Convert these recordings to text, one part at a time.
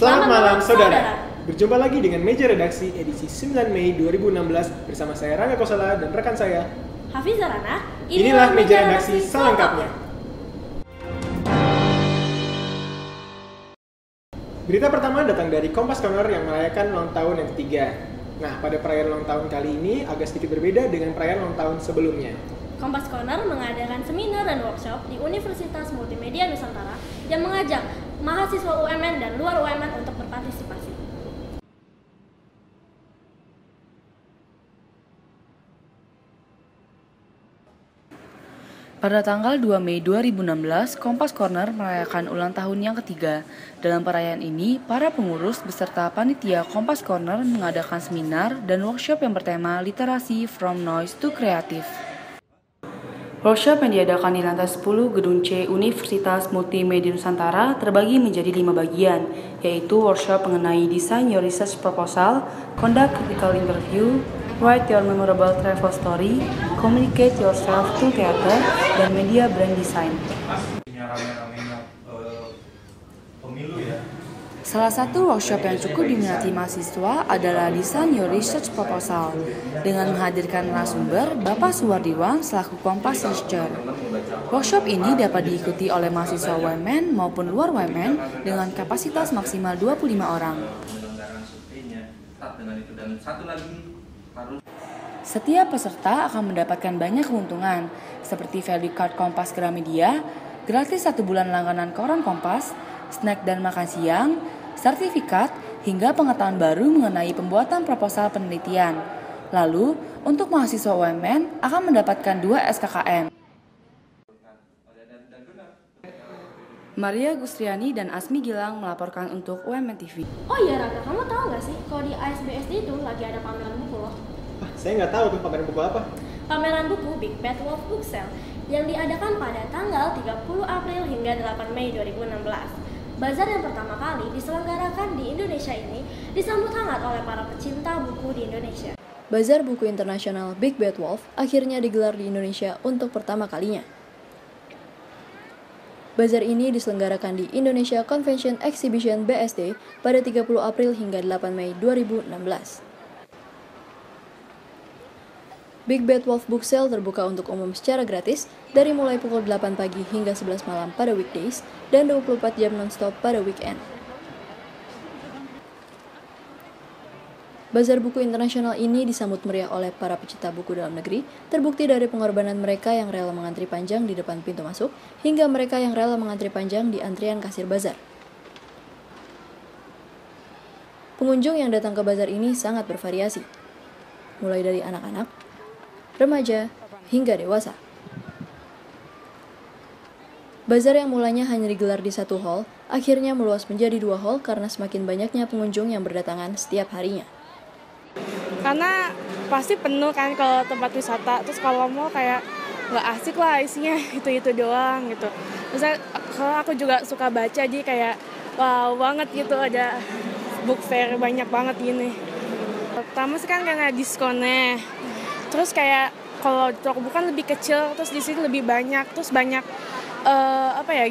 Selamat malam saudara. Berjumpa lagi dengan Meja Redaksi edisi 9 Mei 2016 bersama saya Rangga Kosala dan rekan saya Hafiza Rana. Inilah Meja Redaksi selengkapnya. Berita pertama datang dari Kompas Corner yang merayakan ulang tahun yang ketiga. Nah, pada perayaan ulang tahun kali ini agak sedikit berbeda dengan perayaan ulang tahun sebelumnya. Kompas Corner mengadakan seminar dan workshop di Universitas Multimedia Nusantara yang mengajak mahasiswa UMN dan luar UMN untuk berpartisipasi. Pada tanggal 2 Mei 2016, Kompas Corner merayakan ulang tahun yang ketiga. Dalam perayaan ini, para pengurus beserta panitia Kompas Corner mengadakan seminar dan workshop yang bertema Literasi From Noise to Creative. Workshop yang diadakan di lantai 10 Gedung C Universitas Multimedia Nusantara terbagi menjadi 5 bagian, yaitu workshop mengenai Design Your Research Proposal, Conduct Critical Interview, Write Your Memorable Travel Story, Communicate Yourself to Theater, dan Media Brand Design. Salah satu workshop yang cukup diminati mahasiswa adalah Design Your Research Proposal, dengan menghadirkan narasumber Bapak Suwardiwan selaku Kompas Researcher. Workshop ini dapat diikuti oleh mahasiswa UMN maupun luar UMN dengan kapasitas maksimal 25 orang. Setiap peserta akan mendapatkan banyak keuntungan, seperti value card Kompas Gramedia, gratis 1 bulan langganan koran Kompas, snack dan makan siang, sertifikat, hingga pengetahuan baru mengenai pembuatan proposal penelitian. Lalu, untuk mahasiswa UMN akan mendapatkan 2 SKKN. Maria Gustriani dan Asmi Gilang melaporkan untuk UMN TV. Oh iya Raka, kamu tahu nggak sih kalau di ASBSD itu lagi ada pameran buku loh? Saya nggak tahu tuh pameran buku apa. Pameran buku Big Bad Wolf Book Sale yang diadakan pada tanggal 30 April hingga 8 Mei 2016. Bazar yang pertama kali diselenggarakan di Indonesia ini disambut hangat oleh para pecinta buku di Indonesia. Bazar Buku Internasional Big Bad Wolf akhirnya digelar di Indonesia untuk pertama kalinya. Bazar ini diselenggarakan di Indonesia Convention Exhibition BSD pada 30 April hingga 8 Mei 2016. Big Bad Wolf Book Sale terbuka untuk umum secara gratis dari mulai pukul 8 pagi hingga 11 malam pada weekdays dan 24 jam non-stop pada weekend. Bazar Buku Internasional ini disambut meriah oleh para pecinta buku dalam negeri, terbukti dari pengorbanan mereka yang rela mengantri panjang di depan pintu masuk, hingga mereka yang rela mengantri panjang di antrian kasir bazar. Pengunjung yang datang ke bazar ini sangat bervariasi, mulai dari anak-anak, remaja, hingga dewasa. Bazar yang mulanya hanya digelar di satu hall, akhirnya meluas menjadi 2 hall karena semakin banyaknya pengunjung yang berdatangan setiap harinya. Karena pasti penuh kan kalau tempat wisata, terus kalau mau kayak nggak asik lah isinya itu doang gitu. Terus kalau aku juga suka baca, jadi kayak wow banget gitu, ada book fair banyak banget gini. Pertama sih kan karena diskonnya. Terus kayak kalau toko buku kan lebih kecil, terus di sini lebih banyak, terus banyak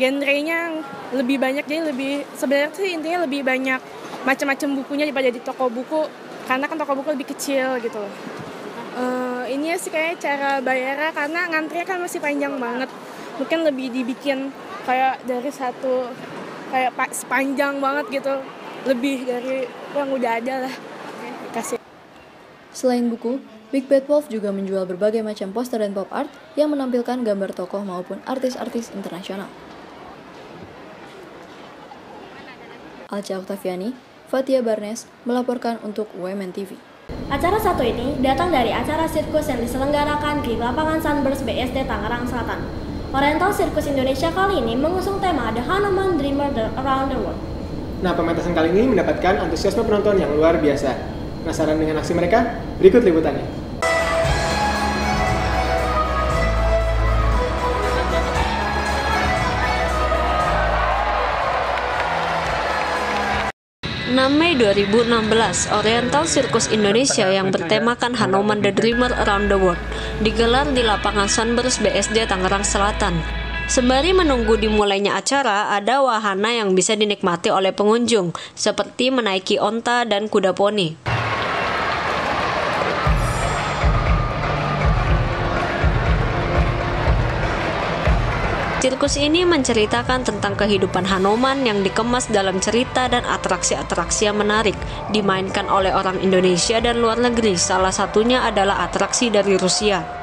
genrenya lebih banyak, jadi lebih sebenarnya sih intinya lebih banyak macam-macam bukunya daripada di toko buku, karena kan toko buku lebih kecil gitu. Ini sih kayak cara bayarnya, karena ngantrinya kan masih panjang banget, mungkin lebih dibikin kayak dari satu kayak sepanjang banget gitu, lebih dari yang udah ada lah kasih. Selain buku, Big Bad Wolf juga menjual berbagai macam poster dan pop art yang menampilkan gambar tokoh maupun artis-artis internasional. Alca Oktaviani, Fatia Barnes melaporkan untuk UMN TV. Acara satu ini datang dari acara sirkus yang diselenggarakan di lapangan Sunburst BSD Tangerang Selatan. Oriental Circus Indonesia kali ini mengusung tema The Hanuman Dreamer Around the World. Nah, pementasan kali ini mendapatkan antusiasme penonton yang luar biasa. Penasaran dengan aksi mereka? Berikut liputannya. 6 Mei 2016, Oriental Circus Indonesia yang bertemakan Hanuman the Dreamer Around the World digelar di lapangan Sunburst BSD Tangerang Selatan. Sembari menunggu dimulainya acara, ada wahana yang bisa dinikmati oleh pengunjung, seperti menaiki onta dan kuda poni. Sirkus ini menceritakan tentang kehidupan Hanoman yang dikemas dalam cerita dan atraksi-atraksi yang menarik, dimainkan oleh orang Indonesia dan luar negeri. Salah satunya adalah atraksi dari Rusia.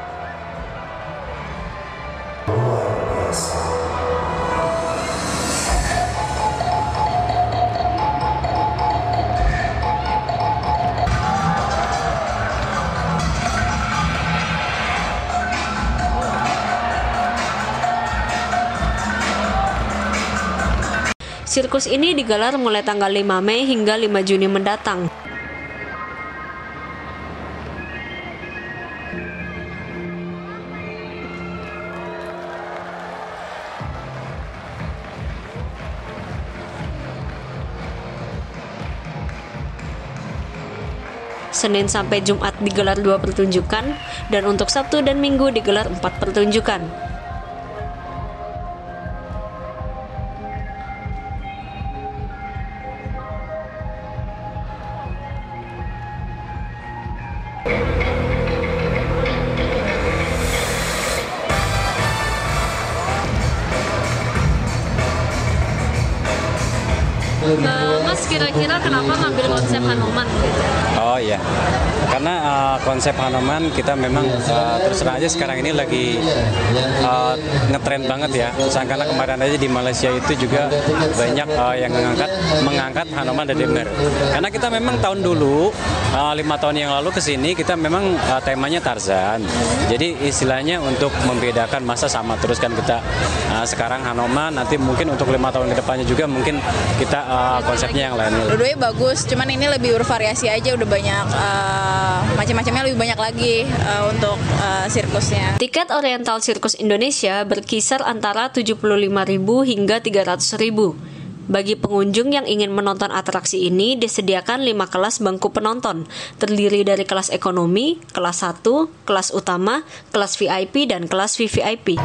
Sirkus ini digelar mulai tanggal 5 Mei hingga 5 Juni mendatang. Senin sampai Jumat digelar 2 pertunjukan, dan untuk Sabtu dan Minggu digelar 4 pertunjukan. Mas, kira-kira kenapa ngambil konsep Hanoman? Oh iya, karena konsep Hanoman kita memang terus terang aja sekarang ini lagi ngetren banget ya. Karena kemarin aja di Malaysia itu juga banyak yang mengangkat Hanoman dan Demner. Karena kita memang tahun dulu 5 tahun yang lalu ke sini kita memang temanya Tarzan. Jadi istilahnya untuk membedakan masa sama terus kan kita sekarang Hanoman, nanti mungkin untuk 5 tahun ke depannya juga mungkin kita konsepnya yang lain. Dua-duanya bagus, cuman ini lebih bervariasi aja, udah banyak macam-macamnya, lebih banyak lagi untuk sirkusnya. Tiket Oriental Sirkus Indonesia berkisar antara 75.000 hingga 300.000. Bagi pengunjung yang ingin menonton atraksi ini disediakan 5 kelas bangku penonton, terdiri dari kelas ekonomi, kelas 1, kelas utama, kelas VIP, dan kelas VVIP.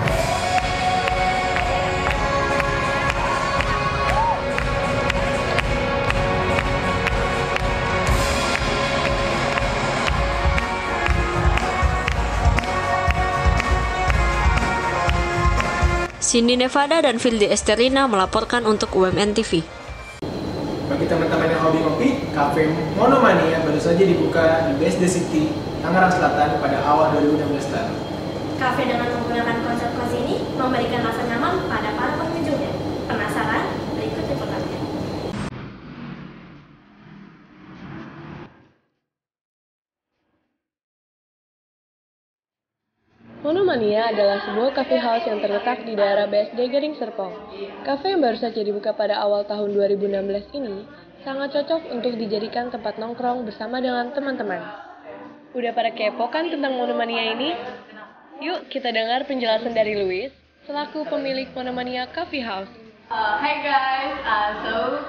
Cindy Nevada dan Vildi Esterina melaporkan untuk UMN TV. Bagi teman-teman yang hobi ngopi, Cafe Monomania baru saja dibuka di BSD City, Tangerang Selatan pada awal 2016 lalu. Kafe dengan menggunakan konsep kos ini memberikan rasa nyaman pada para pengunjungnya. Penasaran? Berikut liputannya. Monomania adalah sebuah cafe house yang terletak di daerah BSD Gading Serpong. Kafe yang baru saja dibuka pada awal tahun 2016 ini sangat cocok untuk dijadikan tempat nongkrong bersama dengan teman-teman. Udah pada kepo kan tentang Monomania ini? Yuk kita dengar penjelasan dari Louis, selaku pemilik Monomania Coffee House. Hai guys,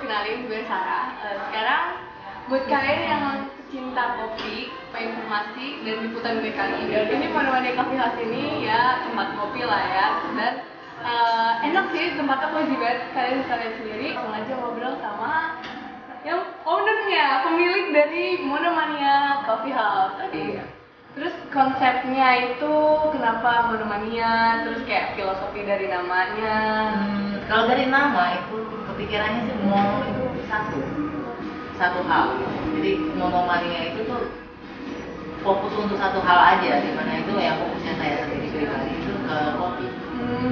kenalin gue Sarah. Sekarang buat kalian yang cinta kopi, informasi dan liputan gue kali ini Monomania Coffee House ini ya tempat kopi lah ya, dan enak sih, tempatnya cozy banget, kalian bisa lihat sendiri. Langsung aja ngobrol sama yang ownernya, pemilik dari Monomania Coffee House. Terus konsepnya itu kenapa Monomania, terus kayak filosofi dari namanya. Kalau dari nama itu kepikirannya sih mono itu satu hal. Jadi Monomania itu tuh fokus untuk satu hal aja, dimana itu yang fokusnya saya sendiri pribadi itu ke kopi.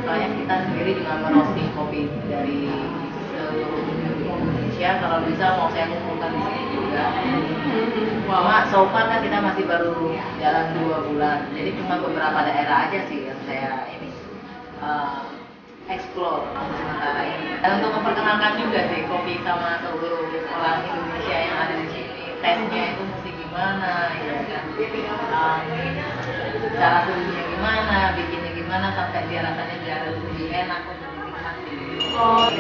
Soalnya kita sendiri juga merosting kopi dari seluruh Indonesia. Kalau bisa mau saya kumpulkan di sini juga. Cuma so far kan kita masih baru jalan 2 bulan, jadi cuma beberapa daerah aja sih yang saya ini explore untuk sementara ini. Dan untuk memperkenalkan juga sih kopi sama seluruh orang Indonesia yang ada di sini. Tesnya itu mesti gimana, ya kan? Cara tulisnya gimana, bikinnya gimana sampai dia rasanya biar lebih enak untuk dinikmati. Oh,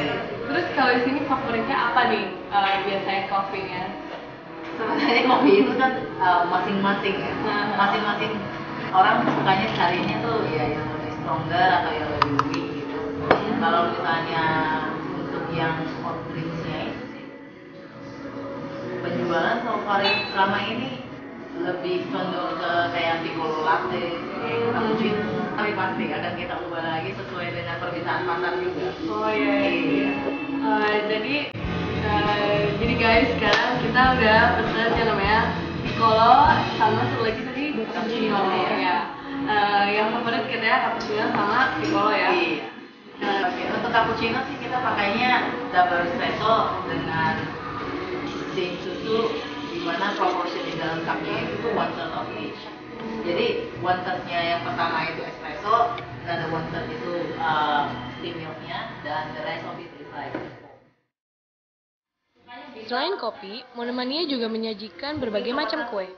terus kalau di sini favoritnya apa nih biasanya kopinya? Sebenarnya kopi itu kan masing-masing ya. Masing-masing orang sukanya carinya tuh ya yang lebih stronger atau yang lebih weak gitu. Kalau misalnya untuk yang hot drinksnya itu sih penjualan selama ini lebih condong ke kayak piccolo latte, cappuccino, tapi pasti akan kita ubah lagi sesuai dengan permintaan pasar juga. Oh iya. Jadi guys, sekarang kita udah pesen yang namanya piccolo sama satu lagi tadi cappuccino ya. Yang favorit kita ya cappuccino sama piccolo ya. Iya. Oke, untuk cappuccino sih kita pakainya double espresso dengan steam susu, di mana proporsi di dalam cupnya itu 1/3 of each. Jadi 1/3-nya yang pertama itu espresso, dan 1/3 itu steam milknya, dan the rest of it is like. Selain kopi, Monomania juga menyajikan berbagai macam kue,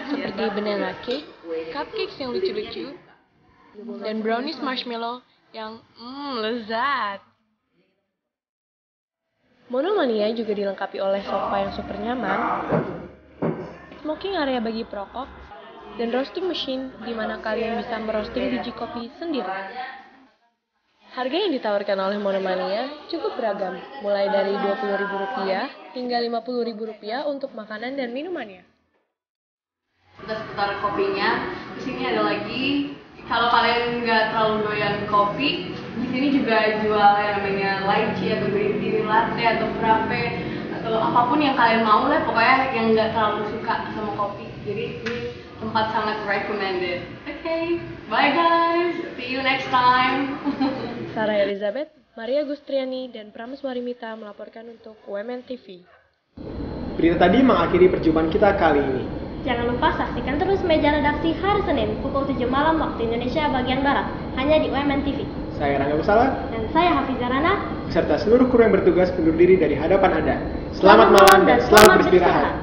seperti banana cake, cupcakes yang lucu-lucu, dan brownies marshmallow yang lezat. Monomania juga dilengkapi oleh sofa yang super nyaman, smoking area bagi perokok, dan roasting machine di mana kalian bisa merosting biji kopi sendiri. Harga yang ditawarkan oleh Monomania cukup beragam, mulai dari Rp20.000 hingga Rp50.000 untuk makanan dan minumannya. Udah seputar kopinya, di sini ada lagi. Kalau kalian nggak terlalu doyan kopi, di sini juga jual yang namanya lychee atau green tea latte atau frappe atau apapun yang kalian mau lah, pokoknya yang nggak terlalu suka sama kopi. Jadi ini tempat sangat recommended. Okay, bye guys, see you next time. Sarah Elizabeth, Maria Gustriani, dan Prames Warimita melaporkan untuk UMN TV. Berita tadi mengakhiri perjumpaan kita kali ini. Jangan lupa saksikan terus meja redaksi hari Senin pukul 7 malam waktu Indonesia bagian Barat, hanya di UMN TV. Saya Rangga Pusala. Dan saya Hafizah Rana. Beserta seluruh kru yang bertugas undur diri dari hadapan Anda. Selamat malam dan selamat beristirahat.